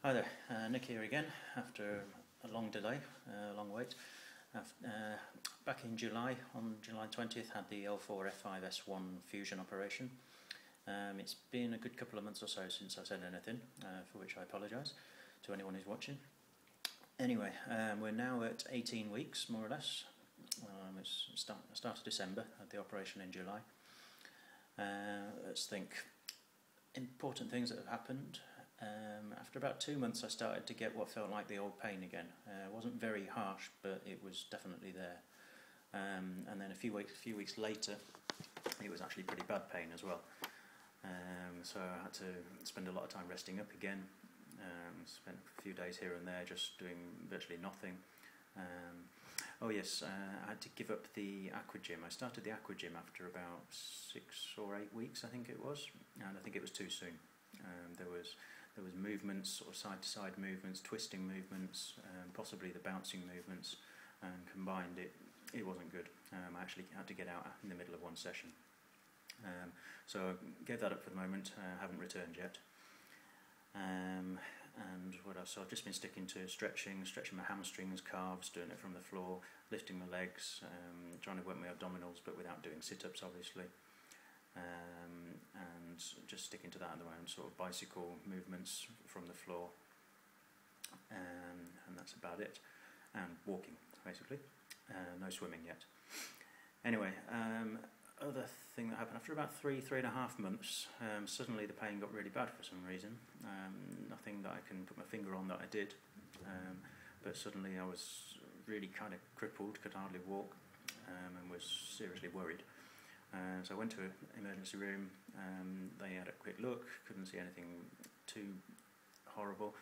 Hi there, Nick here again after a long delay, a long wait. Back in July, on July 20th, had the L4F5S1 fusion operation. It's been a good couple of months or so since I've said anything, for which I apologise to anyone who's watching. Anyway, we're now at 18 weeks, more or less. It's start of December, had the operation in July. Let's think. Important things that have happened. After about 2 months I started to get what felt like the old pain again. It wasn't very harsh, but it was definitely there. And then a few weeks later it was actually pretty bad pain as well. So I had to spend a lot of time resting up again. Spent a few days here and there just doing virtually nothing. Oh yes, I had to give up the aqua gym. I started the aqua gym after about 6 or 8 weeks, I think it was, and I think it was too soon. There was movements, sort of side-to-side movements, twisting movements, possibly the bouncing movements, and combined it wasn't good. I actually had to get out in the middle of one session. So I gave that up for the moment. Haven't returned yet. And what else? So I've just been sticking to stretching my hamstrings, calves, doing it from the floor, lifting my legs, trying to work my abdominals, but without doing sit-ups, obviously. And just sticking to that at the moment, sort of bicycle movements from the floor, and that's about it. And walking, basically. No swimming yet. Anyway, other thing that happened after about three and a half months, suddenly the pain got really bad for some reason. Nothing that I can put my finger on that I did, but suddenly I was really kind of crippled, could hardly walk, and was seriously worried. So I went to an emergency room. They had a quick look, couldn't see anything too horrible.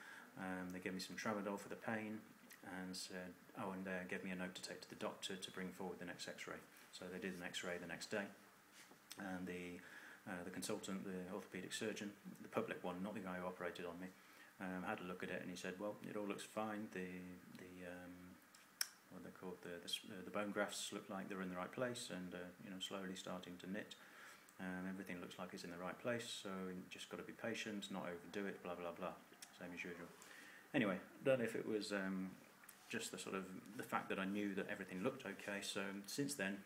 They gave me some tramadol for the pain, and said, and gave me a note to take to the doctor to bring forward the next X-ray. So they did an X-ray the next day, and the consultant, the orthopaedic surgeon, the public one, not the guy who operated on me, had a look at it, and he said, well, it all looks fine. What they're called, the bone grafts look like they're in the right place, and slowly starting to knit. Everything looks like it's in the right place, so you just got to be patient, not overdo it, blah blah blah, same as usual. Anyway, don't know if it was just the fact that I knew that everything looked okay. So since then,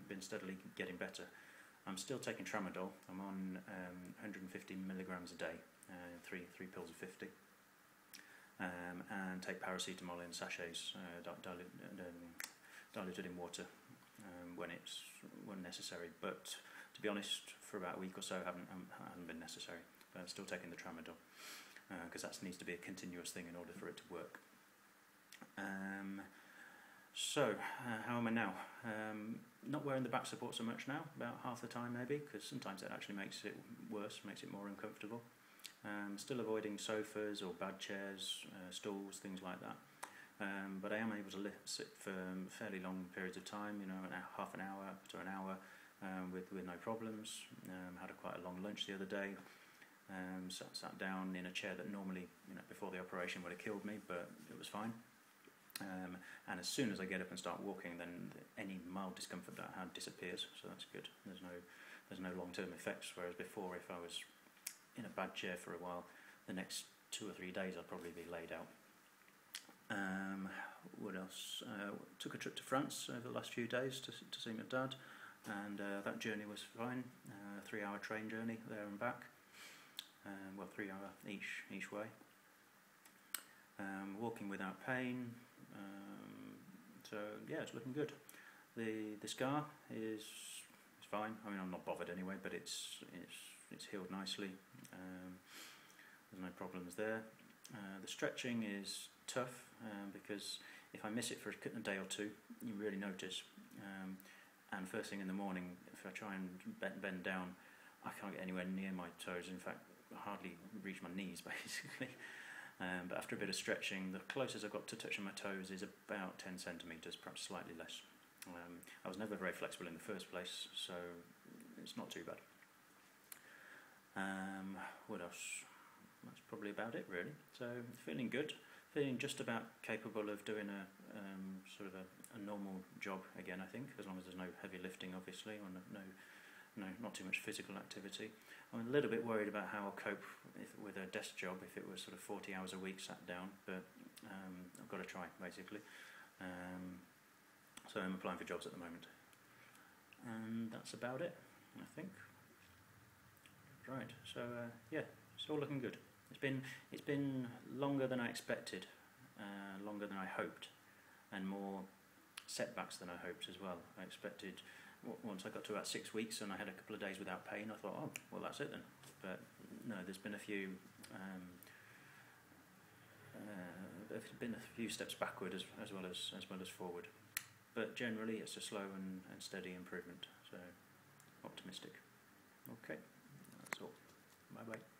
been steadily getting better. I'm still taking tramadol. I'm on 150 milligrams a day, three pills of 50. And take paracetamol in sachets, diluted in water when necessary. But to be honest, for about a week or so, haven't been necessary. But I'm still taking the tramadol because that needs to be a continuous thing in order for it to work. So how am I now? Not wearing the back support so much now, about half the time maybe, because sometimes it actually makes it worse, makes it more uncomfortable. Still avoiding sofas or bad chairs, stools, things like that. But I am able to sit for fairly long periods of time, half an hour to an hour, with no problems. Had quite a long lunch the other day. Sat down in a chair that normally, before the operation would have killed me, but it was fine. And as soon as I get up and start walking, then any mild discomfort that I had disappears, so that's good. There's no long-term effects, whereas before, if I was in a bad chair for a while, the next 2 or 3 days I'd probably be laid out. What else? Took a trip to France over the last few days to see my dad, and that journey was fine. 3-hour train journey there and back. 3 hour each way. Walking without pain. So yeah, it's looking good. The scar is fine. I mean, I'm not bothered anyway, but it's healed nicely. There's no problems there. The stretching is tough because if I miss it for a day or two, you really notice. And first thing in the morning, if I try and bend down, I can't get anywhere near my toes. In fact, I hardly reach my knees, basically. But after a bit of stretching, the closest I've got to touching my toes is about 10 centimetres, perhaps slightly less. I was never very flexible in the first place, so it's not too bad. What else? That's probably about it, really. So feeling good, feeling just about capable of doing a normal job again. I think, as long as there's no heavy lifting, obviously, or no no, not too much physical activity. I'm a little bit worried about how I'll cope with a desk job if it was sort of 40 hours a week sat down, but I've got to try, basically. So I'm applying for jobs at the moment. And that's about it, I think. Right, so yeah, it's all looking good. It's been longer than I expected, longer than I hoped, and more setbacks than I hoped as well. I expected, once I got to about 6 weeks and I had a couple of days without pain, I thought, oh, well, that's it then. But no, there's been a few steps backward as well as forward. But generally, it's a slow and steady improvement. So optimistic. Okay, that's all. Bye bye.